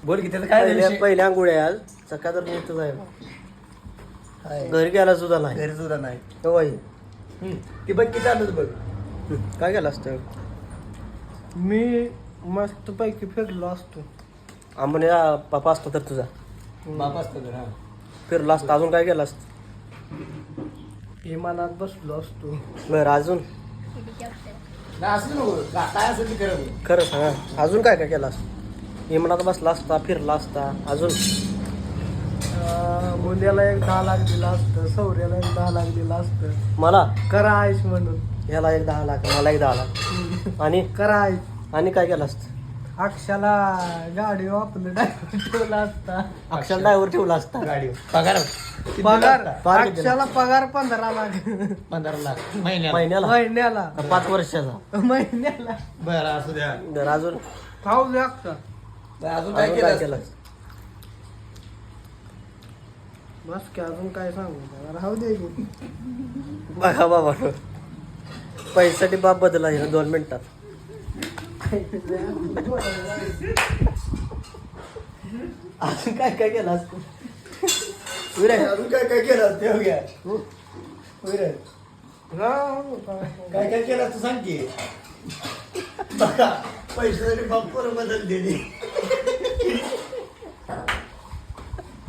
बोल की त्याचं काय झालं? पहिल्या आंघोळ्या आज सकाळ तर नीटच आहे. घरी गेला सुद्धा नाही. घरी सुद्धा नाही. हो बाई. ती बघ किती आलंच बघ. काय केलं असतं? मी मस्त पैकी फिरलो असतो. आंबने पापा असतो तर तुझा बाप असतो घर. हा. फिरला असतं. अजून काय केलं असतं? विमानात बसलो असतो. बरं अजून नाही असं नको. काय असेल ते खरं बोल. खरं सांगा अजून काय काय केलं असतं? विमानात बसला असता फिरला असता अजून मुल्याला एक 10 लाख दिला असतं. सौर्याला एक 10 लाख दिला असतं. मला करा आयुष म्हणून. ह्याला एक 10 लाख मला एक 10 लाख आणि करा आयुष. आणि काय केलं असतं? अक्षाला गाडी आपलं ड्रायव्हर ठेवला असता. अक्षर ड्रायव्हर ठेवला असता. गाडीवर पगार पगार पगार किती अक्षाला पगार 15 लाख 15 लाख महिन्याला. महिन्याला महिन्याला. 5 वर्षाचा. महिन्याला बरं असू द्या. तर अजून खाऊ दे अक्षा. अजून काय अजून काय केलं? केलं? बस की अजून काय सांगू राहू दे की. बघा बाबा पैशासाठी बाप बदला 2 मिनिटात. अजून काय काय केलं असतं? अजून काय काय केलं असतं? ते घ्या. विराज, काय काय केलं असतं सांग की. बघा पैशासाठी बाप बदल दिली.